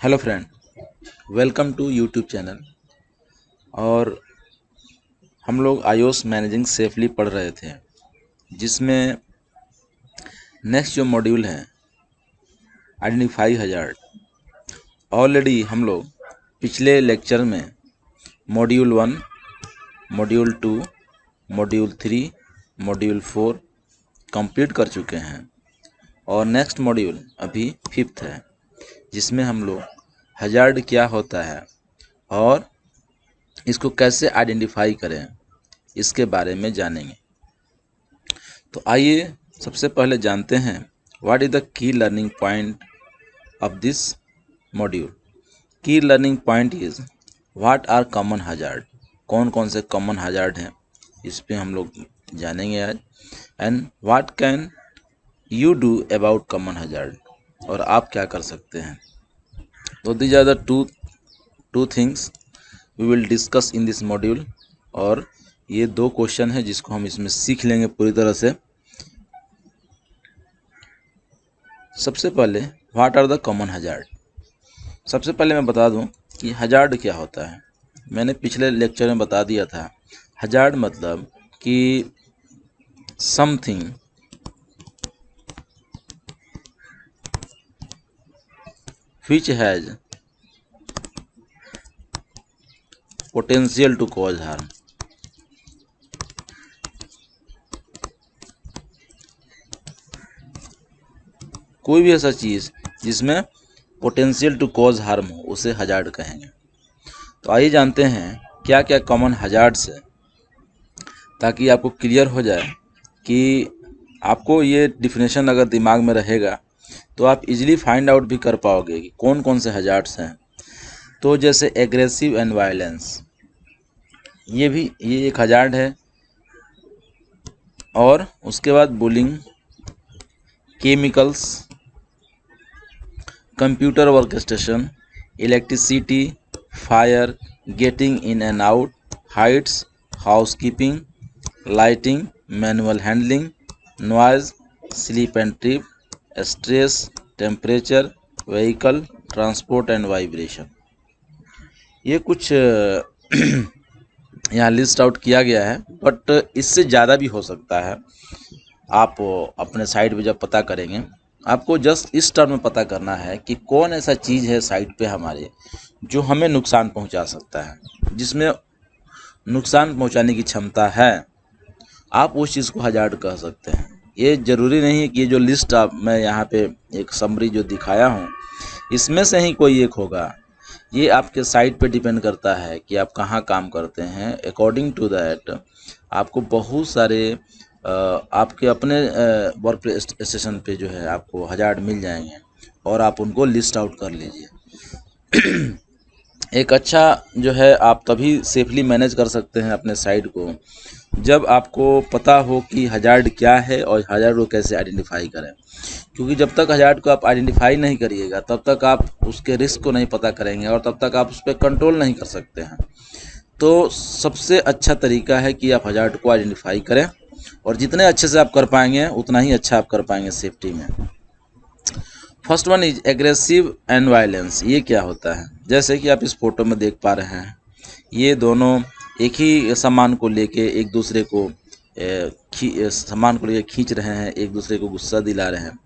Hello friend, welcome to YouTube channel. और हम लोग iOS मैनेजिंग सेफली पढ़ रहे थे, जिसमें नेक्स्ट जो मॉड्यूल है आइडेंटिफाई हजार्ड। ऑलरेडी हम लोग पिछले लेक्चर में module 1, module 2, module 3, module 4 complete कर चुके हैं और नेक्स्ट मॉड्यूल अभी 5th है, जिसमें हम लोग हजार्ड क्या होता है और इसको कैसे आइडेंटिफाई करें इसके बारे में जानेंगे। तो आइए सबसे पहले जानते हैं what is the key learning point of this module. Key learning point is what are common hazard. कौन कौन से कॉमन हजार्ड हैं इस पे हम लोग जानेंगे आज। And what can you do about common hazard, और आप क्या कर सकते हैं। तो these are the two things we will discuss in this module. और ये 2 क्वेश्चन है जिसको हम इसमें सीख लेंगे पूरी तरह से। सबसे पहले what are the common hazard. सबसे पहले मैं बता दूं कि हजार्ड क्या होता है। मैंने पिछले लेक्चर में बता दिया था। हजार्ड मतलब कि something which has potential to cause harm. कोई भी ऐसा चीज़ जिसमें पोटेंशियल टू कॉज हार्म हो उसे हजार्ड कहेंगे। तो आइए जानते हैं क्या क्या कॉमन हजार्ड्स है, ताकि आपको क्लियर हो जाए कि आपको ये डिफिनेशन अगर दिमाग में रहेगा तो आप इजीली फाइंड आउट भी कर पाओगे कि कौन कौन से हजार्ड्स हैं। तो जैसे एग्रेसिव एंड वायलेंस, ये एक हजार्ड है। और उसके बाद bullying, chemicals, computer workstation, electricity, fire, getting in and out, Heights, housekeeping, lighting, manual handling, noise, sleep and trip, stress, temperature, vehicle, transport and vibration. ये कुछ यहाँ लिस्ट आउट किया गया है, बट इससे ज़्यादा भी हो सकता है। आप अपने साइट पे जब पता करेंगे, आपको जस्ट इस टर्म में पता करना है कि कौन ऐसा चीज़ है साइट पे हमारे जो हमें नुकसान पहुंचा सकता है, जिसमें नुकसान पहुंचाने की क्षमता है। आप उस चीज़ को हजार्ड कह सकते हैं। ये ज़रूरी नहीं है कि ये जो लिस्ट आप मैं यहाँ पे एक समरी जो दिखाया हूँ इसमें से ही कोई एक होगा। ये आपके साइट पे डिपेंड करता है कि आप कहाँ काम करते हैं। अकॉर्डिंग टू दैट आपको बहुत सारे आपके अपने वर्क स्टेशन पे जो है आपको हजार्ड मिल जाएंगे और आप उनको लिस्ट आउट कर लीजिए। एक अच्छा जो है आप तभी सेफली मैनेज कर सकते हैं अपने साइट को जब आपको पता हो कि हजार्ड क्या है और हजार्ड को कैसे आइडेंटिफाई करें। क्योंकि जब तक हजार्ड को आप आइडेंटिफाई नहीं करिएगा तब तक आप उसके रिस्क को नहीं पता करेंगे और तब तक आप उस पर कंट्रोल नहीं कर सकते हैं। तो सबसे अच्छा तरीका है कि आप हजार्ड को आइडेंटिफाई करें, और जितने अच्छे से आप कर पाएंगे उतना ही अच्छा आप कर पाएंगे सेफ्टी में। First one is aggressive and violence. ये क्या होता है, जैसे कि आप इस फोटो में देख पा रहे हैं, ये दोनों एक ही सामान को लेके एक दूसरे को सामान को लेके खींच रहे हैं, एक दूसरे को गुस्सा दिला रहे हैं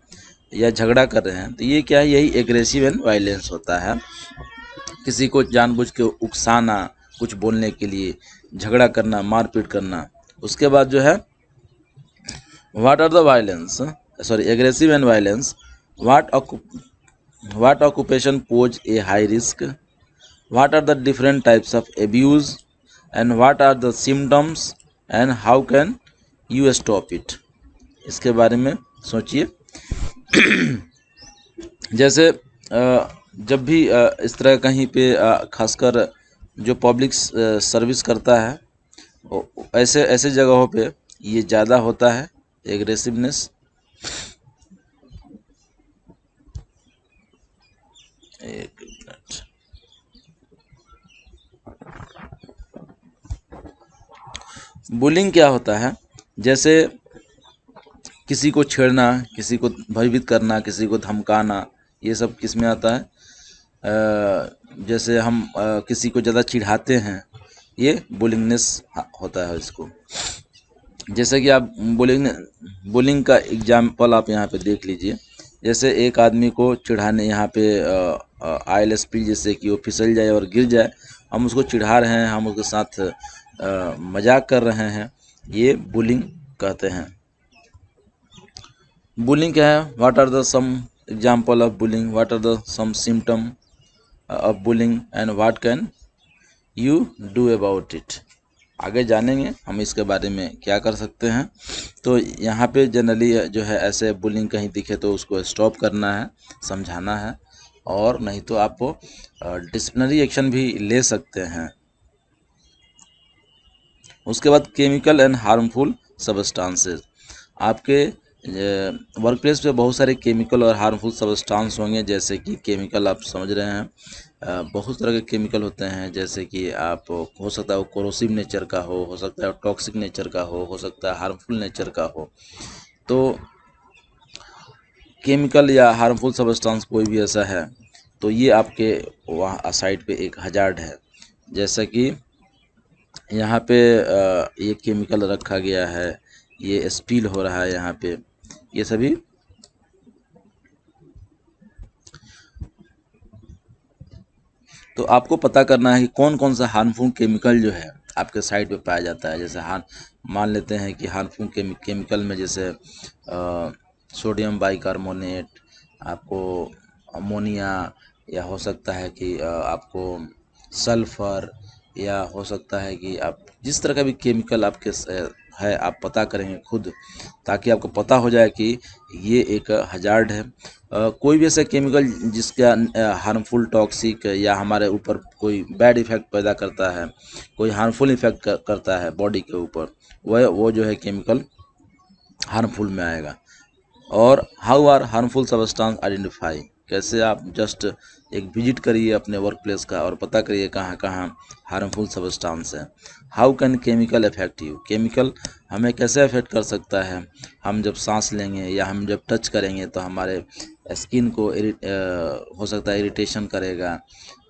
या झगड़ा कर रहे हैं। तो ये क्या है, यही एग्रेसिव एंड वायलेंस होता है। किसी को जानबूझ के उकसाना, कुछ बोलने के लिए झगड़ा करना, मारपीट करना। उसके बाद जो है what are the violence, sorry aggressive and violence, what occupation pose a high risk, what are the different types of abuse, and what are the symptoms and how can you stop it। इसके बारे में सोचिए। जैसे जब भी इस तरह कहीं पे खासकर जो पब्लिक सर्विस करता है ऐसे ऐसे जगहों पे ये ज़्यादा होता है एग्रेसिवनेस। एक मिनट। बुलिंग क्या होता है, जैसे किसी को छेड़ना, किसी को भयभीत करना, किसी को धमकाना, ये सब किस में आता है, जैसे हम किसी को ज़्यादा चिढ़ाते हैं, ये बुलिंगनेस होता है इसको। जैसे कि आप बुलिंग का एग्जाम्पल आप यहाँ पे देख लीजिए। जैसे एक आदमी को चिढ़ाने यहाँ पे ILSP जैसे कि वो फिसल जाए और गिर जाए, हम उसको चिढ़ा रहे हैं, हम उसके साथ मजाक कर रहे हैं, ये बुलिंग कहते हैं। बुलिंग क्या है? What are the some example of bullying, what are the some symptom of bullying and what can you do about it. आगे जानेंगे हम इसके बारे में क्या कर सकते हैं। तो यहाँ पे जनरली जो है ऐसे बुलिंग कहीं दिखे तो उसको स्टॉप करना है, समझाना है, और नहीं तो आप डिसिप्लिनरी एक्शन भी ले सकते हैं। उसके बाद केमिकल एंड हार्मफुल सब्सटेंसेस। आपके वर्क प्लेस पे बहुत सारे केमिकल और हार्मफुल सब्सटेंस होंगे। जैसे कि केमिकल आप समझ रहे हैं, बहुत तरह के केमिकल होते हैं। जैसे कि आप हो सकता है वो कोरोसिव नेचर का हो सकता है टॉक्सिक नेचर का हो सकता है हार्मफुल नेचर का हो। तो केमिकल या हार्मफुल सब्सटेंस कोई भी ऐसा है तो ये आपके वहाँ साइड पे एक हजार्ड है। जैसा कि यहाँ पे ये केमिकल रखा गया है, ये स्पिल हो रहा है यहाँ पे, ये सभी तो आपको पता करना है कि कौन कौन सा हार्मफुल केमिकल जो है आपके साइड पे पाया जाता है। जैसे मान लेते हैं कि हार्मफुल केमिकल में जैसे सोडियम बाइकार्बोनेट, आपको अमोनिया, या हो सकता है कि आपको सल्फर, या हो सकता है कि आप जिस तरह का भी केमिकल आपके है आप पता करेंगे खुद, ताकि आपको पता हो जाए कि ये एक हजार्ड है। कोई भी ऐसा केमिकल जिसका हार्मफुल टॉक्सिक या हमारे ऊपर कोई बैड इफ़ेक्ट पैदा करता है, कोई हार्मफुल इफ़ेक्ट करता है बॉडी के ऊपर, वो जो है केमिकल हार्मफुल में आएगा। और how are harmful substance identify, कैसे आप जस्ट एक विजिट करिए अपने वर्क प्लेस का और पता करिए कहाँ कहाँ हार्मफुल सब्सटेंस है। How can chemical affect you, chemical हमें कैसे अफेक्ट कर सकता है। हम जब सांस लेंगे या हम जब टच करेंगे तो हमारे स्किन को हो सकता है इरिटेशन करेगा,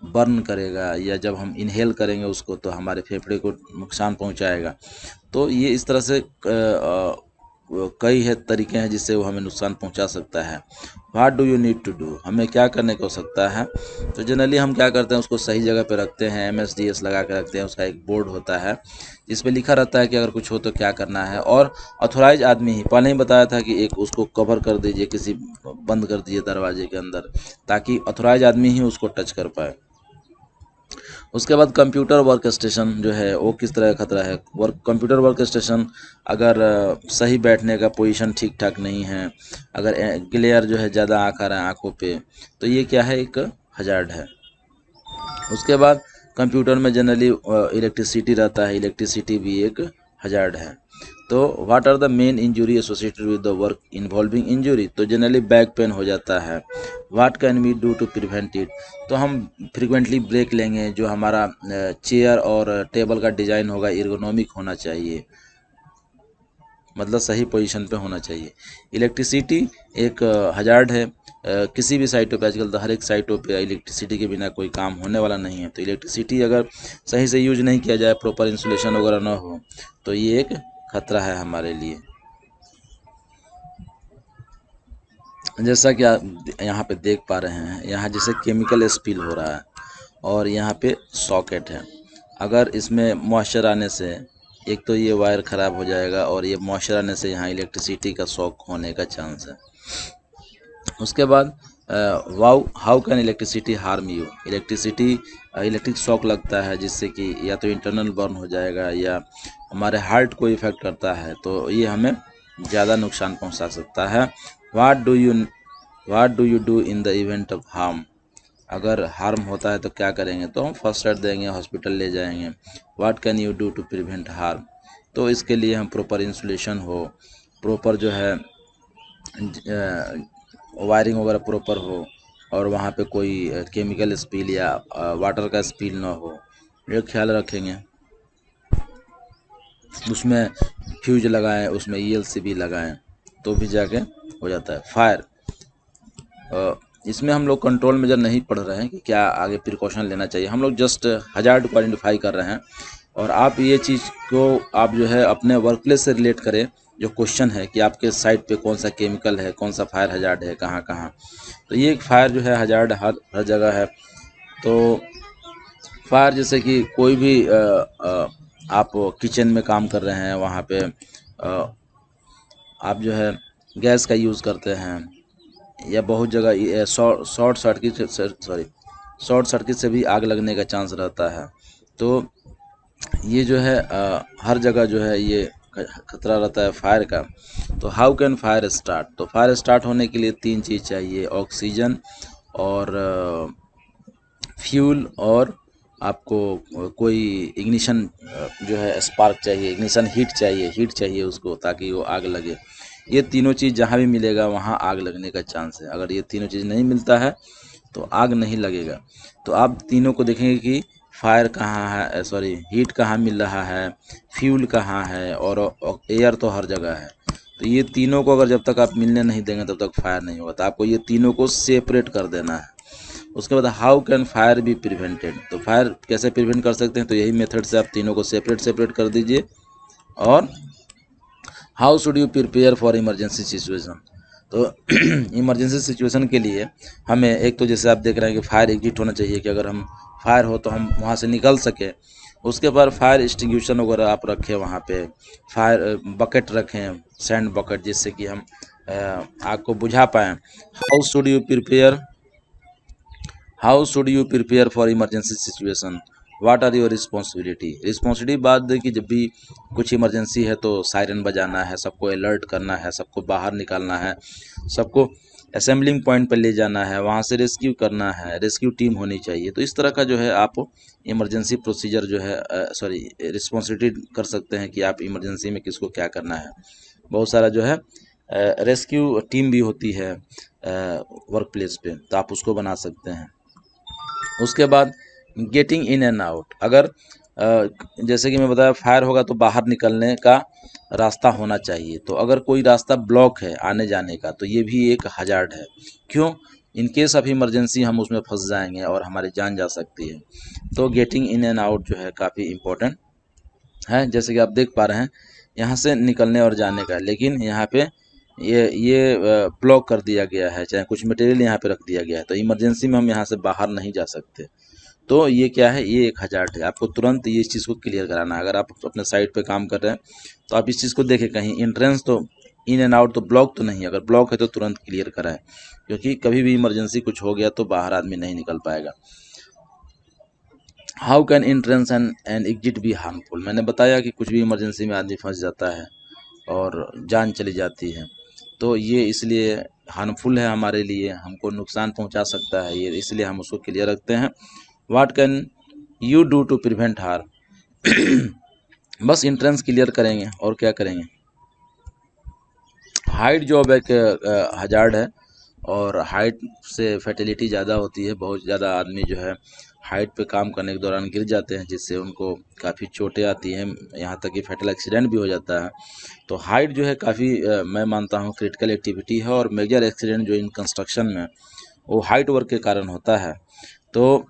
बर्न करेगा, या जब हम इनहेल करेंगे उसको तो हमारे फेफड़े को नुकसान पहुंचाएगा। तो ये इस तरह से कई है तरीके हैं जिससे वो हमें नुकसान पहुंचा सकता है। What do you need to do, हमें क्या करने को हो सकता है। तो जनरली हम क्या करते हैं, उसको सही जगह पे रखते हैं, MSDS लगा के रखते हैं। उसका एक बोर्ड होता है जिस पे लिखा रहता है कि अगर कुछ हो तो क्या करना है। और ऑथोराइज आदमी ही, पहले ही बताया था कि एक उसको कवर कर दीजिए, किसी बंद कर दीजिए दरवाजे के अंदर, ताकि ऑथोराइज आदमी ही उसको टच कर पाए। उसके बाद कंप्यूटर वर्क स्टेशन जो है वो किस तरह का खतरा है। कंप्यूटर वर्क स्टेशन अगर सही बैठने का पोजीशन ठीक ठाक नहीं है, अगर ग्लेयर जो है ज़्यादा आ रहा है आँखों पे, तो ये क्या है, एक हजार्ड है। उसके बाद कंप्यूटर में जनरली इलेक्ट्रिसिटी रहता है, इलेक्ट्रिसिटी भी एक हजार्ड है। तो what are the main injury associated with the work involving injury, तो जनरली बैक पेन हो जाता है। What can we do to prevent it, तो हम फ्रिक्वेंटली ब्रेक लेंगे। जो हमारा चेयर और टेबल का डिज़ाइन होगा एर्गोनॉमिक होना चाहिए, मतलब सही पोजीशन पे होना चाहिए। इलेक्ट्रिसिटी एक हजार्ड है किसी भी साइटों पे। आजकल तो हर एक साइटों पे इलेक्ट्रिसिटी के बिना कोई काम होने वाला नहीं है। तो इलेक्ट्रिसिटी अगर सही से यूज नहीं किया जाए, प्रॉपर इंसुलेशन वगैरह ना हो, तो ये एक खतरा है हमारे लिए। जैसा कि आप यहाँ पे देख पा रहे हैं, यहाँ जैसे केमिकल स्पिल हो रहा है और यहाँ पे सॉकेट है। अगर इसमें मॉइस्चर आने से एक तो ये वायर ख़राब हो जाएगा, और ये मॉइस्चर आने से यहाँ इलेक्ट्रिसिटी का शॉक होने का चांस है। उसके बाद how can electricity harm you, electric shock लगता है जिससे कि या तो इंटरनल बर्न हो जाएगा या हमारे हार्ट को इफ़ेक्ट करता है, तो ये हमें ज़्यादा नुकसान पहुंचा सकता है। What do you do in the event of harm, अगर हार्म होता है तो क्या करेंगे, तो हम फर्स्ट एड देंगे, हॉस्पिटल ले जाएंगे। What can you do to prevent harm, तो इसके लिए हम प्रॉपर इंसुलेशन हो, प्रॉपर जो है वायरिंग वगैरह प्रॉपर हो, और वहाँ पे कोई केमिकल स्पिल या वाटर का स्पिल ना हो, ये ख्याल रखेंगे। उसमें फ्यूज लगाएं, उसमें ELCB लगाएं, तो भी जाके हो जाता है। फायर इसमें हम लोग कंट्रोल मेजर नहीं पढ़ रहे हैं कि क्या आगे प्रिकॉशन लेना चाहिए, हम लोग जस्ट हजार्ड को आइडेंटिफाई कर रहे हैं। और आप ये चीज़ को आप जो है अपने वर्क प्लेस से रिलेट करें। जो क्वेश्चन है कि आपके साइट पे कौन सा केमिकल है, कौन सा फायर हजार्ड है, कहाँ कहाँ, तो ये एक फायर जो है हजार्ड हर जगह है। तो फायर जैसे कि कोई भी आप किचन में काम कर रहे हैं, वहाँ पे आप जो है गैस का यूज़ करते हैं, या बहुत जगह शॉर्ट सर्किट से भी आग लगने का चांस रहता है। तो ये जो है हर जगह जो है ये खतरा रहता है फायर का। तो हाउ कैन फायर स्टार्ट, तो फायर स्टार्ट होने के लिए 3 चीज़ चाहिए, ऑक्सीजन और फ्यूल, और आपको कोई इग्निशन जो है स्पार्क चाहिए, इग्निशन हीट चाहिए उसको, ताकि वो आग लगे। ये तीनों चीज़ जहाँ भी मिलेगा वहाँ आग लगने का चांस है। अगर ये तीनों चीज़ नहीं मिलता है तो आग नहीं लगेगा। तो आप तीनों को देखेंगे कि फायर कहाँ है, सॉरी हीट कहाँ मिल रहा है, फ्यूल कहाँ है, और एयर तो हर जगह है। तो ये तीनों को अगर जब तक आप मिलने नहीं देंगे तब तक फायर नहीं होगा। तो आपको ये तीनों को सेपरेट कर देना है। उसके बाद how can fire be prevented, तो फायर कैसे प्रिवेंट कर सकते हैं, तो यही मेथड से आप तीनों को सेपरेट कर दीजिए। और how should you prepare for emergency situation, तो इमरजेंसी सिचुएशन के लिए हमें एक तो जैसे आप देख रहे हैं कि फायर एग्जिट होना चाहिए, कि अगर हम फायर हो तो हम वहाँ से निकल सके। उसके बाद फायर एक्सटिंग्विशन वगैरह आप रखें वहाँ पे, फायर बकेट रखें, सैंड बकेट, जिससे कि हम आग को बुझा पाएँ। How should you prepare for emergency situation, what are your responsibility बाद कि जब भी कुछ इमरजेंसी है तो सायरन बजाना है, सबको अलर्ट करना है, सबको बाहर निकालना है, सबको असेंबलिंग पॉइंट पर ले जाना है, वहाँ से रेस्क्यू करना है, रेस्क्यू टीम होनी चाहिए। तो इस तरह का जो है आप इमरजेंसी प्रोसीजर जो है रिस्पॉन्सिबिलिटी कर सकते हैं कि आप इमरजेंसी में किसको क्या करना है। बहुत सारा जो है रेस्क्यू टीम भी होती है वर्क प्लेस पे, तो आप उसको बना सकते हैं। उसके बाद गेटिंग इन एंड आउट, अगर जैसे कि मैं बताया फायर होगा तो बाहर निकलने का रास्ता होना चाहिए। तो अगर कोई रास्ता ब्लॉक है आने जाने का तो ये भी एक हजार्ड है। क्यों, इन केस ऑफ इमरजेंसी हम उसमें फंस जाएंगे और हमारी जान जा सकती है। तो गेटिंग इन एंड आउट जो है काफ़ी इम्पोर्टेंट है। जैसे कि आप देख पा रहे हैं यहाँ से निकलने और जाने का, लेकिन यहाँ पे ये ब्लॉक कर दिया गया है, चाहे कुछ मटेरियल यहाँ पे रख दिया गया है, तो इमरजेंसी में हम यहाँ से बाहर नहीं जा सकते। तो ये क्या है, ये एक हजार्ड है। आपको तुरंत ये इस चीज़ को क्लियर कराना है। अगर आप अपने साइट पे काम कर रहे हैं तो आप इस चीज़ को देखें, कहीं एंट्रेंस तो इन एंड आउट तो ब्लॉक तो नहीं, अगर ब्लॉक है तो तुरंत क्लियर कराएं, क्योंकि कभी भी इमरजेंसी कुछ हो गया तो बाहर आदमी नहीं निकल पाएगा। How can entrance and exit be harmful, मैंने बताया कि कुछ भी इमरजेंसी में आदमी फंस जाता है और जान चली जाती है, तो ये इसलिए हार्मफुल है हमारे लिए, हमको नुकसान पहुंचा सकता है ये, इसलिए हम उसको क्लियर रखते हैं। What can you do to prevent harm, बस एंट्रेंस क्लियर करेंगे और क्या करेंगे। हाइट जॉब एक हजार्ड है, और हाइट से फैटिलिटी ज़्यादा होती है। बहुत ज़्यादा आदमी जो है हाइट पे काम करने के दौरान गिर जाते हैं, जिससे उनको काफ़ी चोटें आती हैं, यहाँ तक कि फैटल एक्सीडेंट भी हो जाता है। तो हाइट जो है काफ़ी मैं मानता हूँ क्रिटिकल एक्टिविटी है, और मेजर एक्सीडेंट जो इन कंस्ट्रक्शन में वो हाइट वर्क के कारण होता है। तो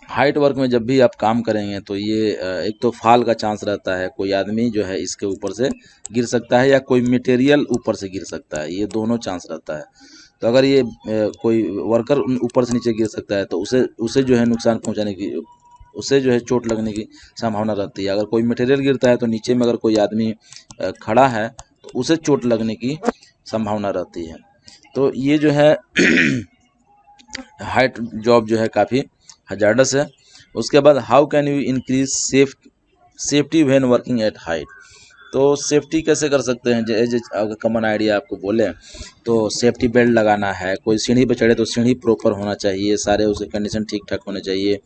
हाइट वर्क में जब भी आप काम करेंगे तो ये एक तो फॉल का चांस रहता है, कोई आदमी जो है इसके ऊपर से गिर सकता है, या कोई मटेरियल ऊपर से गिर सकता है, ये दोनों चांस रहता है। तो अगर ये कोई वर्कर ऊपर से नीचे गिर सकता है तो उसे जो है नुकसान पहुंचाने की, उसे जो है चोट लगने की संभावना रहती है। अगर कोई मटेरियल गिरता है तो नीचे में अगर कोई आदमी खड़ा है तो उसे चोट लगने की संभावना रहती है। तो ये जो है हाइट जॉब जो है काफ़ी हजार्डस है। उसके बाद how can you increase safety when working at height, तो सेफ्टी कैसे कर सकते हैं, अगर कॉमन आइडिया आपको बोले तो सेफ्टी बेल्ट लगाना है। कोई सीढ़ी पे चढ़े तो सीढ़ी प्रॉपर होना चाहिए, सारे उसके कंडीशन ठीक ठाक होने चाहिए।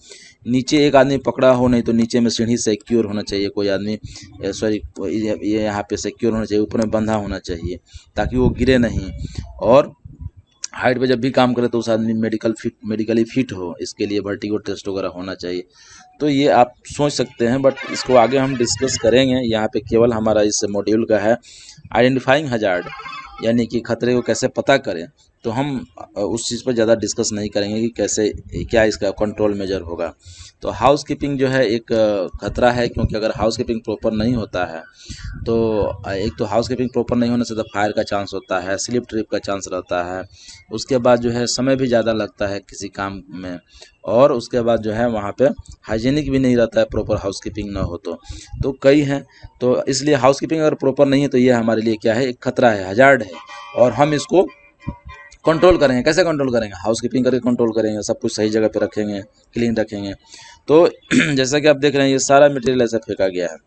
नीचे एक आदमी पकड़ा हो, नहीं तो नीचे में सीढ़ी सिक्योर होना चाहिए, कोई आदमी सॉरी ये यहाँ पे सिक्योर होना चाहिए, ऊपर में बंधा होना चाहिए ताकि वो गिरे नहीं। और हाइट पे जब भी काम करे तो उस आदमी मेडिकली फिट हो, इसके लिए वर्टिगो टेस्ट वगैरह होना चाहिए। तो ये आप सोच सकते हैं, बट इसको आगे हम डिस्कस करेंगे। यहाँ पे केवल हमारा इस मॉड्यूल का है आइडेंटिफाइंग हजार्ड, यानी कि खतरे को कैसे पता करें। तो हम उस चीज़ पर ज़्यादा डिस्कस नहीं करेंगे कि कैसे क्या इसका कंट्रोल मेजर होगा। तो हाउस कीपिंग जो है एक खतरा है, क्योंकि अगर हाउस कीपिंग प्रॉपर नहीं होता है तो एक तो हाउस कीपिंग प्रॉपर नहीं होने से तो फायर का चांस होता है, स्लिप ट्रिप का चांस रहता है, उसके बाद जो है समय भी ज़्यादा लगता है किसी काम में, और उसके बाद जो है वहाँ पे हाइजीनिक भी नहीं रहता है प्रॉपर हाउस कीपिंग ना हो तो कई हैं। तो इसलिए हाउस कीपिंग अगर प्रॉपर नहीं है तो ये हमारे लिए क्या है, एक खतरा है, हजार्ड है, और हम इसको कंट्रोल करेंगे। कैसे कंट्रोल करेंगे? हाउस कीपिंग करके कंट्रोल करेंगे, सब कुछ सही जगह पे रखेंगे, क्लीन रखेंगे। तो जैसा कि आप देख रहे हैं ये सारा मटेरियल ऐसा फेंका गया है,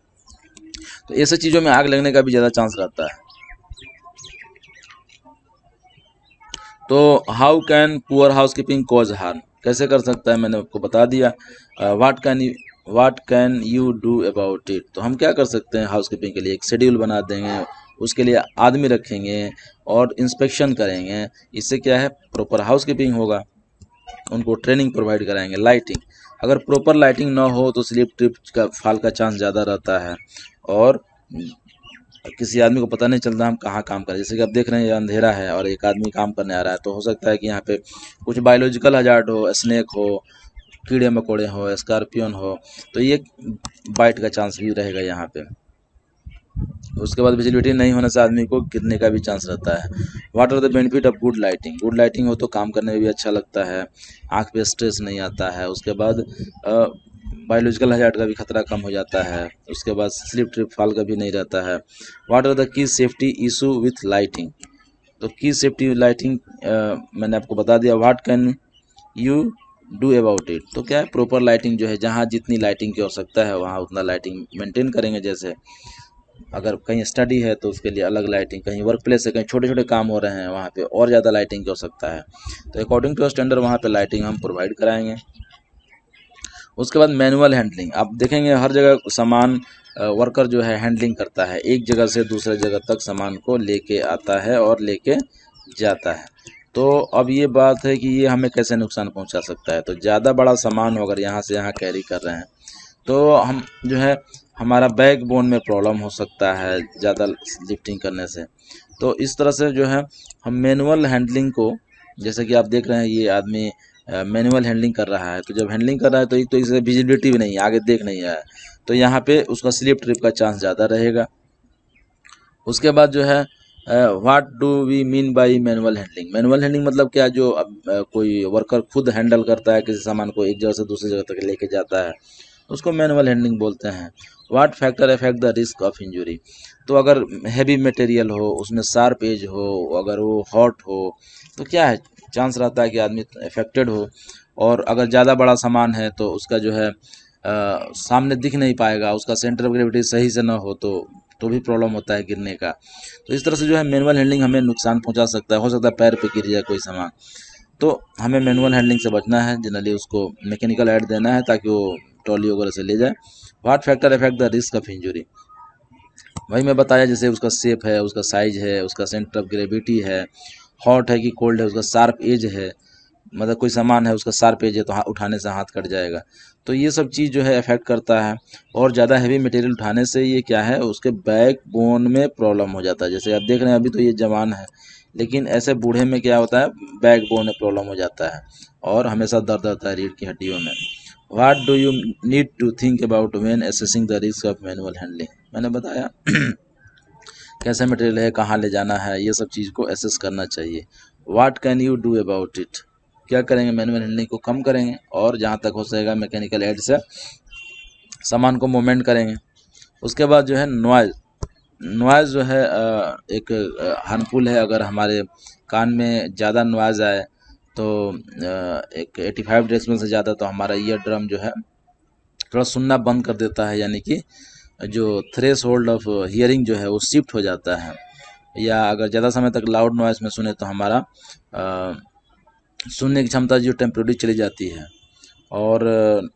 तो ऐसे चीज़ों में आग लगने का भी ज़्यादा चांस रहता है। तो how can poor house keeping cause harm? कैसे कर सकता है, मैंने आपको बता दिया। What can you do about it? तो हम क्या कर सकते हैं हाउस कीपिंग के लिए? एक शेड्यूल बना देंगे, उसके लिए आदमी रखेंगे और इंस्पेक्शन करेंगे। इससे क्या है, प्रॉपर हाउस कीपिंग होगा। उनको ट्रेनिंग प्रोवाइड कराएंगे। लाइटिंग, अगर प्रॉपर लाइटिंग ना हो तो स्लिप ट्रिप का फाल का चांस ज़्यादा रहता है, और किसी आदमी को पता नहीं चलता हम कहाँ काम करें। जैसे कि आप देख रहे हैं ये अंधेरा है और एक आदमी काम करने आ रहा है, तो हो सकता है कि यहाँ पे कुछ बायोलॉजिकल हजार्ड हो, स्नेक हो, कीड़े मकोड़े हो, स्कॉर्पियन हो, तो ये बाइट का चांस भी रहेगा यहाँ पे। उसके बाद विजिबिलिटी नहीं होने से आदमी को गिरने का भी चांस रहता है। What are the benefit of good lighting? Good lighting हो तो काम करने में भी अच्छा लगता है, आँख पे स्ट्रेस नहीं आता है, उसके बाद बायोलॉजिकल हजार्ड का भी खतरा कम हो जाता है, उसके बाद स्लिप ट्रिप फॉल का भी नहीं रहता है। What are the key safety issue with lighting? तो की सेफ्टी लाइटिंग मैंने आपको बता दिया। What can you do about it? तो क्या है, प्रॉपर लाइटिंग जो है, जहाँ जितनी लाइटिंग की आवश्यकता है वहाँ उतना लाइटिंग मेंटेन करेंगे। जैसे अगर कहीं स्टडी है तो उसके लिए अलग लाइटिंग, कहीं वर्क प्लेस है, कहीं छोटे छोटे काम हो रहे हैं वहाँ पे और ज़्यादा लाइटिंग की आवश्यकता है, तो अकॉर्डिंग टू स्टैंडर्ड वहाँ पे लाइटिंग हम प्रोवाइड कराएंगे। उसके बाद मैनुअल हैंडलिंग, आप देखेंगे हर जगह सामान वर्कर जो है हैंडलिंग करता है, एक जगह से दूसरे जगह तक सामान को लेके आता है और लेके जाता है। तो अब ये बात है कि ये हमें कैसे नुकसान पहुंचा सकता है? तो ज़्यादा बड़ा सामान हो, अगर यहाँ से यहाँ कैरी कर रहे हैं, तो हम जो है हमारा बैक बोन में प्रॉब्लम हो सकता है ज़्यादा लिफ्टिंग करने से। तो इस तरह से जो है हम मैनुअल हैंडलिंग को, जैसे कि आप देख रहे हैं ये आदमी मैनुअल हैंडलिंग कर रहा है, तो जब हैंडलिंग कर रहा है तो एक तो इसे विजिबिलिटी भी नहीं है, आगे देख नहीं रहा है, तो यहाँ पे उसका स्लिप ट्रिप का चांस ज़्यादा रहेगा। उसके बाद जो है what do we mean by manual handling? Manual handling मतलब क्या, जो अब कोई वर्कर खुद हैंडल करता है, किसी सामान को एक जगह से दूसरी जगह तक लेके जाता है, उसको मैनुअल हैंडलिंग बोलते हैं। What factor affect the risk of injury? तो अगर हैवी मटेरियल हो, उसमें शार्प एज हो, अगर वो हॉट हो, तो क्या है, चांस रहता है कि आदमी अफेक्टेड हो। और अगर ज़्यादा बड़ा सामान है तो उसका जो है सामने दिख नहीं पाएगा, उसका सेंटर ऑफ ग्रेविटी सही से ना हो तो भी प्रॉब्लम होता है गिरने का। तो इस तरह से जो है मैनुअल हैंडलिंग हमें नुकसान पहुंचा सकता है, हो सकता है पैर पे गिर जाए कोई सामान। तो हमें मैनुअल हैंडलिंग से बचना है, जनरली उसको मैकेनिकल ऐड देना है ताकि वो ट्रॉली वगैरह से ले जाए। What factor affect the risk of injury? वही मैं बताया, जैसे उसका शेप है, उसका साइज है, उसका सेंटर ऑफ ग्रेविटी है, हॉट है कि कोल्ड है, उसका शार्प एज है, मतलब कोई सामान है उसका शार्प एज है तो उठाने से हाथ कट जाएगा। तो ये सब चीज़ जो है अफेक्ट करता है। और ज़्यादा हैवी मटेरियल उठाने से ये क्या है, उसके बैक बोन में प्रॉब्लम हो जाता है। जैसे आप देख रहे हैं अभी तो ये जवान है, लेकिन ऐसे बूढ़े में क्या होता है, बैक बोन में प्रॉब्लम हो जाता है और हमेशा दर्द रहता है रीढ़ की हड्डियों में। What do you need to think about when assessing the risk of manual handling? मैंने बताया कैसा मटेरियल है, कहाँ ले जाना है, ये सब चीज़ को एसेस करना चाहिए। What can you do about it? क्या करेंगे, मैनुअल हैंडलिंग को कम करेंगे और जहाँ तक हो सकेगा मैकेनिकल एड से सामान को मूवमेंट करेंगे। उसके बाद जो है नॉइज़, नॉइज़ जो है एक हार्मफुल है। अगर हमारे कान में ज़्यादा नॉइज़ आए तो एक 85 डेसिबल से ज़्यादा, तो हमारा ईयर ड्रम जो है थोड़ा सुनना बंद कर देता है, यानी कि जो थ्रेश होल्ड ऑफ हियरिंग जो है वो शिफ्ट हो जाता है। या अगर ज़्यादा समय तक लाउड नॉइज़ में सुने तो हमारा सुनने की क्षमता जो टेम्परेरी चली जाती है। और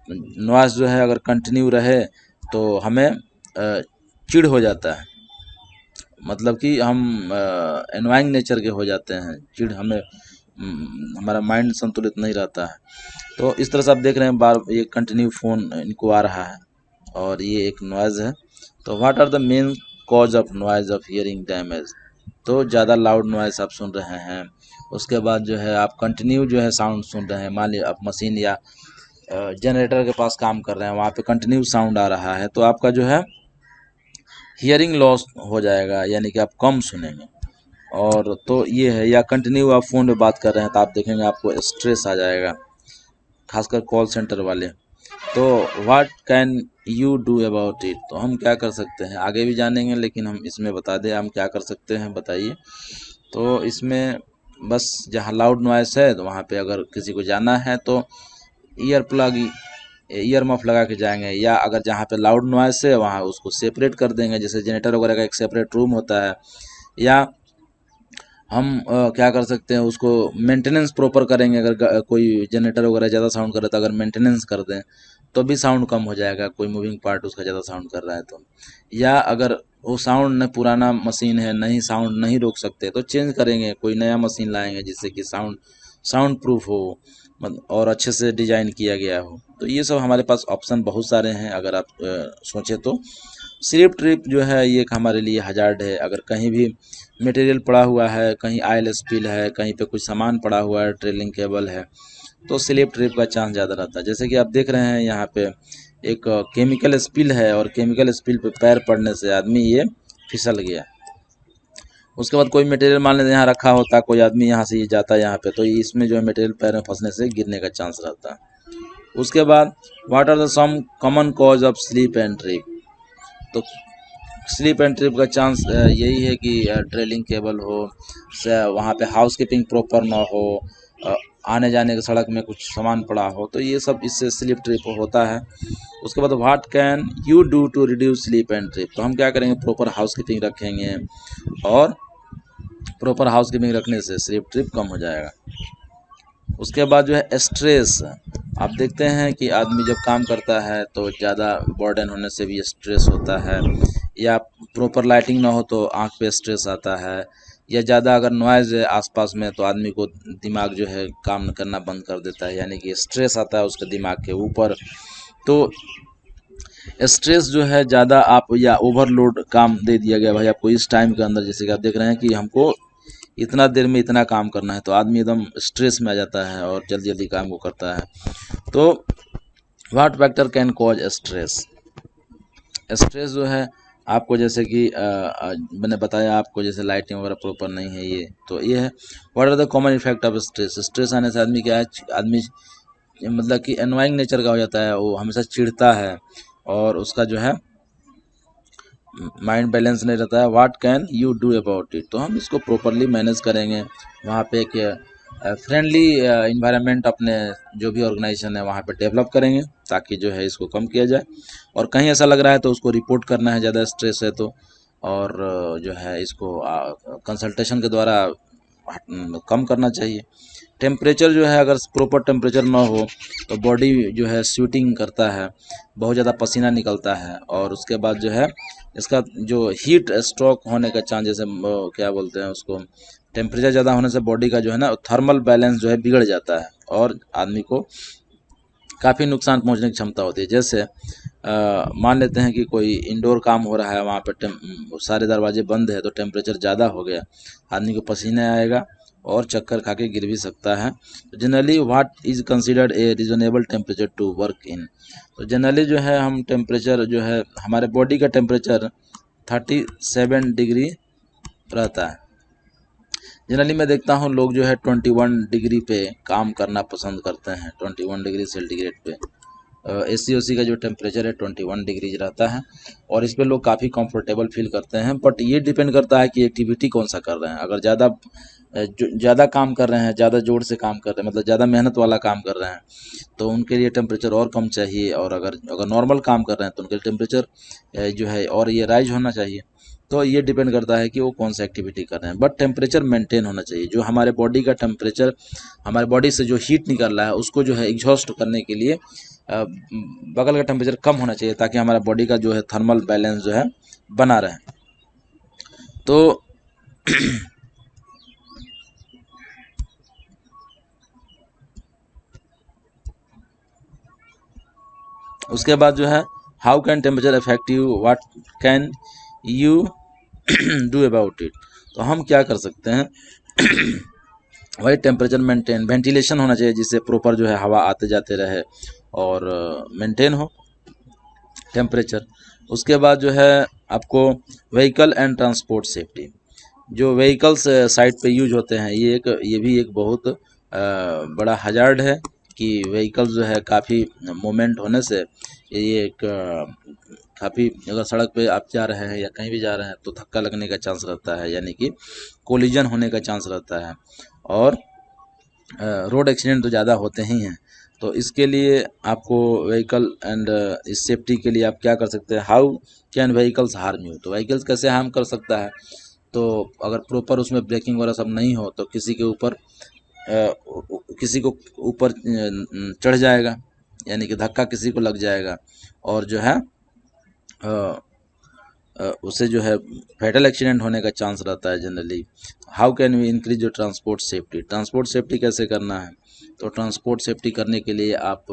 नॉइज़ जो है अगर कंटिन्यू रहे तो हमें चिढ़ हो जाता है, मतलब कि हम एनवाइंग नेचर के हो जाते हैं, चिढ़ हमें हमारा माइंड संतुलित नहीं रहता है। तो इस तरह से आप देख रहे हैं बार ये कंटिन्यू फ़ोन इनको आ रहा है और ये एक नॉइज़ है। तो what are the main cause of noise of hearing damage? तो ज़्यादा लाउड नॉइज़ आप सुन रहे हैं, उसके बाद जो है आप कंटिन्यू जो है साउंड सुन रहे हैं, मान लीजिए आप मशीन या जनरेटर के पास काम कर रहे हैं, वहाँ पे कंटिन्यू साउंड आ रहा है, तो आपका जो है हियरिंग लॉस हो जाएगा, यानी कि आप कम सुनेंगे। और तो ये है, या कंटिन्यू आप फ़ोन पे बात कर रहे हैं तो आप देखेंगे आपको स्ट्रेस आ जाएगा, खासकर कॉल सेंटर वाले। तो what can you do about it, तो हम क्या कर सकते हैं आगे भी जानेंगे, लेकिन हम इसमें बता दें हम क्या कर सकते हैं, बताइए। तो इसमें बस जहाँ लाउड नॉइस है तो वहाँ पे अगर किसी को जाना है तो ईयर मफ लगा के जाएंगे, या अगर जहाँ पे लाउड नॉइस है वहाँ उसको सेपरेट कर देंगे, जैसे जनरेटर वगैरह का एक सेपरेट रूम होता है। या हम क्या कर सकते हैं, उसको मेंटेनेंस प्रॉपर करेंगे, अगर कोई जनरेटर वगैरह ज़्यादा साउंड कर रहा है तो अगर मेंटेनेंस कर दें तो भी साउंड कम हो जाएगा, कोई मूविंग पार्ट उसका ज़्यादा साउंड कर रहा है तो। या अगर वो साउंड न पुराना मशीन है, नहीं साउंड नहीं रोक सकते तो चेंज करेंगे, कोई नया मशीन लाएंगे जिससे कि साउंड प्रूफ हो और अच्छे से डिजाइन किया गया हो। तो ये सब हमारे पास ऑप्शन बहुत सारे हैं, अगर आप सोचें तो। स्लिप ट्रिप जो है ये एक हमारे लिए हजार्ड है, अगर कहीं भी मटेरियल पड़ा हुआ है, कहीं ऑयल स्पिल है, कहीं पे कुछ सामान पड़ा हुआ है, ट्रेलिंग केबल है, तो स्लिप ट्रिप का चांस ज़्यादा रहता है। जैसे कि आप देख रहे हैं यहाँ पे एक केमिकल स्पिल है, और केमिकल स्पिल पे पैर पड़ने से आदमी ये फिसल गया। उसके बाद कोई मटेरियल मान लेते यहाँ रखा होता, कोई आदमी यहाँ से ये जाता है यहाँ पे, तो इसमें जो है मटेरियल पैर में फंसने से गिरने का चांस रहता है। उसके बाद what are the some common cause of slip and trip, तो स्लीप एंड ट्रिप का चांस यही है कि ट्रेलिंग केबल हो, वहाँ पे हाउस कीपिंग प्रॉपर ना हो, आने जाने के सड़क में कुछ सामान पड़ा हो, तो ये सब इससे स्लीप ट्रिप होता है। उसके बाद what can you do to reduce slip and trip, तो हम क्या करेंगे, प्रॉपर हाउस कीपिंग रखेंगे, और प्रॉपर हाउस कीपिंग रखने से स्लीप ट्रिप कम हो जाएगा। उसके बाद जो है स्ट्रेस, आप देखते हैं कि आदमी जब काम करता है तो ज़्यादा बर्डन होने से भी स्ट्रेस होता है, या प्रॉपर लाइटिंग ना हो तो आँख पे स्ट्रेस आता है, या ज़्यादा अगर नॉइज़ है आसपास में तो आदमी को दिमाग जो है काम करना बंद कर देता है, यानी कि स्ट्रेस आता है उसके दिमाग के ऊपर। तो स्ट्रेस जो है ज़्यादा आप, या ओवरलोड काम दे दिया गया भाई आपको इस टाइम के अंदर, जैसे कि आप देख रहे हैं कि हमको इतना देर में इतना काम करना है, तो आदमी एकदम स्ट्रेस में आ जाता है और जल्दी जल्दी काम को करता है। तो what factor can cause stress, stress जो है आपको, जैसे कि मैंने बताया आपको, जैसे लाइटिंग वगैरह प्रॉपर नहीं है ये, तो ये है। What are the common effect of stress, stress आने से आदमी क्या है, आदमी मतलब कि एनवाइंग नेचर का हो जाता है, वो हमेशा चिढ़ता है और उसका जो है माइंड बैलेंस नहीं रहता है। What can you do about it, तो हम इसको प्रॉपरली मैनेज करेंगे, वहाँ पे एक फ्रेंडली इन्वायरमेंट अपने जो भी ऑर्गेनाइजेशन है वहाँ पे डेवलप करेंगे, ताकि जो है इसको कम किया जाए। और कहीं ऐसा लग रहा है तो उसको रिपोर्ट करना है, ज़्यादा स्ट्रेस है तो, और जो है इसको कंसल्टेशन के द्वारा कम करना चाहिए। टेम्परेचर जो है, अगर प्रॉपर टेम्परेचर ना हो तो बॉडी जो है स्वेटिंग करता है, बहुत ज़्यादा पसीना निकलता है, और उसके बाद जो है इसका जो हीट स्ट्रोक होने का चांस, जैसे क्या बोलते हैं उसको, टेम्परेचर ज़्यादा होने से बॉडी का जो है ना थर्मल बैलेंस जो है बिगड़ जाता है, और आदमी को काफ़ी नुकसान पहुंचने की क्षमता होती है। जैसे मान लेते हैं कि कोई इंडोर काम हो रहा है, वहाँ पे सारे दरवाजे बंद है तो टेम्परेचर ज़्यादा हो गया, आदमी को पसीना आएगा और चक्कर खा के गिर भी सकता है। तो generally what is considered a reasonable temperature to work in, तो जनरली जो है हम टेम्परेचर जो है, हमारे बॉडी का टेम्परेचर 37 डिग्री रहता है। जनरली मैं देखता हूँ लोग जो है 21 डिग्री पे काम करना पसंद करते हैं, 21 डिग्री सेंटीग्रेड पे। AC का जो टेम्परेचर है 21 डिग्री रहता है, और इस पे लोग काफ़ी कंफर्टेबल फील करते हैं। बट ये डिपेंड करता है कि एक्टिविटी कौन सा कर रहे हैं, अगर ज़्यादा काम कर रहे हैं, ज़्यादा जोर से काम कर रहे हैं, मतलब ज़्यादा मेहनत वाला काम कर रहे हैं, तो उनके लिए टेम्परेचर और कम चाहिए, और अगर नॉर्मल काम कर रहे हैं तो उनके लिए टेम्परेचर जो है और ये राइज होना चाहिए। तो ये डिपेंड करता है कि वो कौन सा एक्टिविटी कर रहे हैं, बट टेम्परेचर मेंटेन होना चाहिए। जो हमारे बॉडी का टेम्परेचर, हमारे बॉडी से जो हीट निकल रहा है उसको जो है एग्जॉस्ट करने के लिए बगल का टेम्परेचर कम होना चाहिए, ताकि हमारा बॉडी का जो है थर्मल बैलेंस जो है बना रहे। तो उसके बाद जो है how can temperature affect you, what can you do about it, तो हम क्या कर सकते हैं वही टेम्परेचर मेंटेन, वेंटिलेशन होना चाहिए जिससे प्रॉपर जो है हवा आते जाते रहे और मेंटेन हो टेम्परेचर। उसके बाद जो है आपको व्हीकल एंड ट्रांसपोर्ट सेफ्टी, जो व्हीकल्स साइट पे यूज होते हैं ये भी एक बहुत बड़ा हजार्ड है कि व्हीकल्स जो है काफ़ी मूवमेंट होने से ये एक काफ़ी, अगर सड़क पे आप जा रहे हैं या कहीं भी जा रहे हैं तो धक्का लगने का चांस रहता है, यानी कि कोलिजन होने का चांस रहता है और रोड एक्सीडेंट तो ज़्यादा होते ही हैं। तो इसके लिए आपको व्हीकल एंड इस सेफ्टी के लिए आप क्या कर सकते हैं, how can vehicles harm you, तो व्हीकल्स कैसे हार्म कर सकता है, तो अगर प्रॉपर उसमें ब्रेकिंग वगैरह सब नहीं हो तो किसी के ऊपर किसी को ऊपर चढ़ जाएगा, यानी कि धक्का किसी को लग जाएगा और जो है उससे जो है फैटल एक्सीडेंट होने का चांस रहता है generally. How can we increase जो ट्रांसपोर्ट सेफ्टी, ट्रांसपोर्ट सेफ्टी कैसे करना है, तो ट्रांसपोर्ट सेफ्टी करने के लिए आप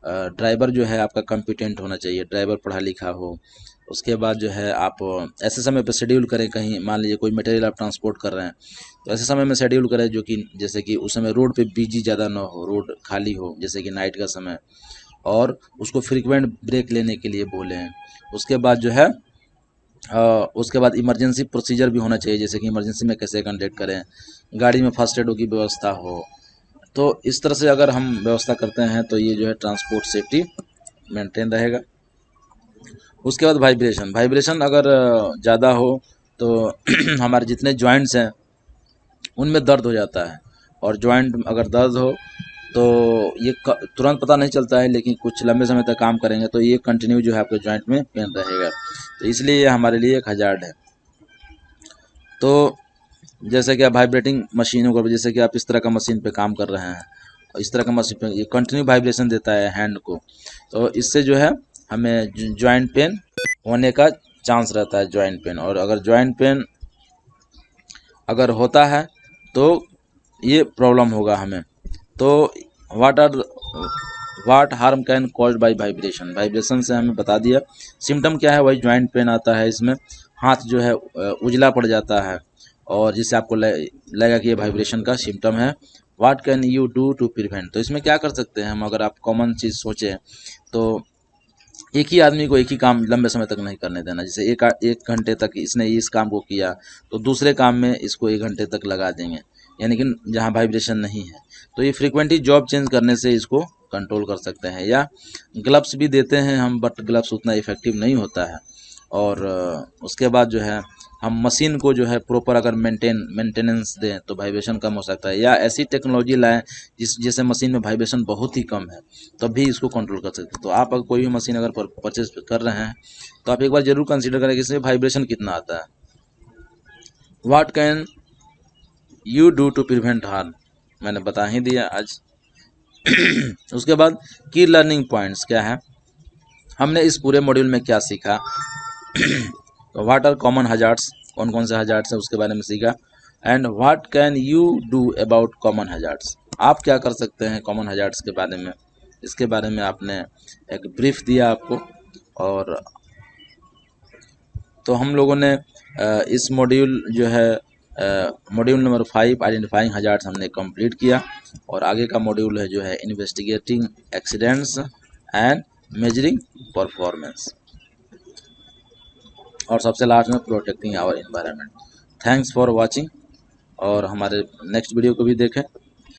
ड्राइवर जो है आपका कॉम्पिटेंट होना चाहिए, ड्राइवर पढ़ा लिखा हो। उसके बाद जो है आप ऐसे समय पर शेड्यूल करें, कहीं मान लीजिए कोई मटेरियल आप ट्रांसपोर्ट कर रहे हैं तो ऐसे समय में शेड्यूल करें जो कि जैसे कि उस समय रोड पे बिजी ज़्यादा ना हो, रोड खाली हो जैसे कि नाइट का समय, और उसको फ्रीक्वेंट ब्रेक लेने के लिए बोलें। उसके बाद जो है उसके बाद इमरजेंसी प्रोसीजर भी होना चाहिए, जैसे कि इमरजेंसी में कैसे कंडक्ट करें, गाड़ी में फर्स्ट एड की व्यवस्था हो। तो इस तरह से अगर हम व्यवस्था करते हैं तो ये जो है ट्रांसपोर्ट सेफ्टी मेंटेन रहेगा। उसके बाद वाइब्रेशन, वाइब्रेशन अगर ज़्यादा हो तो हमारे जितने जॉइंट्स हैं उनमें दर्द हो जाता है, और जॉइंट अगर दर्द हो तो ये तुरंत पता नहीं चलता है, लेकिन कुछ लंबे समय तक काम करेंगे तो ये कंटिन्यू जो है आपके जॉइंट में पेन रहेगा, तो इसलिए ये हमारे लिए एक हजार्ड है। तो जैसे कि आप वाइब्रेटिंग मशीनों को, जैसे कि आप इस तरह का मशीन पे काम कर रहे हैं, इस तरह का मशीन पे ये कंटिन्यू वाइब्रेशन देता है हैंड को, तो इससे जो है हमें जॉइंट पेन होने का चांस रहता है, जॉइंट पेन। और अगर जॉइंट पेन अगर होता है तो ये प्रॉब्लम होगा हमें। तो what harm can caused by vibration, vibration से हमें बता दिया। सिम्टम क्या है, वही जॉइंट पेन आता है, इसमें हाथ जो है उजला पड़ जाता है और जिससे आपको लगेगा कि ये वाइब्रेशन का सिम्टम है। What can you do to prevent, तो इसमें क्या कर सकते हैं हम, अगर आप कॉमन चीज़ सोचें तो एक ही आदमी को एक ही काम लंबे समय तक नहीं करने देना। जैसे एक घंटे तक इसने इस काम को किया तो दूसरे काम में इसको 1 घंटे तक लगा देंगे, यानी कि जहाँ वाइब्रेशन नहीं है। तो ये फ्रीक्वेंटली जॉब चेंज करने से इसको कंट्रोल कर सकते हैं। या ग्लव्स भी देते हैं हम, बट ग्लव्स उतना इफेक्टिव नहीं होता है। और उसके बाद जो है हम मशीन को जो है प्रॉपर अगर मेंटेनेंस दें तो वाइब्रेशन कम हो सकता है, या ऐसी टेक्नोलॉजी लाएं जिससे मशीन में वाइब्रेशन बहुत ही कम है, तब भी इसको कंट्रोल कर सकते हैं। तो आप अगर कोई भी मशीन अगर परचेज कर रहे हैं तो आप एक बार जरूर कंसीडर करें कि इसमें वाइब्रेशन कितना आता है। What can you do to prevent harm, मैंने बता ही दिया आज। उसके बाद की लर्निंग पॉइंट्स क्या है, हमने इस पूरे मॉड्यूल में क्या सीखा, तो व्हाट आर कॉमन हजार्ड्स, कौन कौन से हजार्ड्स हैं उसके बारे में सीखा, and what can you do about common hazards, आप क्या कर सकते हैं कॉमन हजार्ड्स के बारे में, इसके बारे में आपने एक ब्रीफ दिया आपको। और तो हम लोगों ने इस मॉड्यूल जो है मॉड्यूल नंबर 5 आइडेंटिफाइंग हजार्ड्स हमने कंप्लीट किया, और आगे का मॉड्यूल है जो है investigating accidents and measuring performance, और सबसे लास्ट में protecting our environment. Thanks for watching, और हमारे नेक्स्ट वीडियो को भी देखें।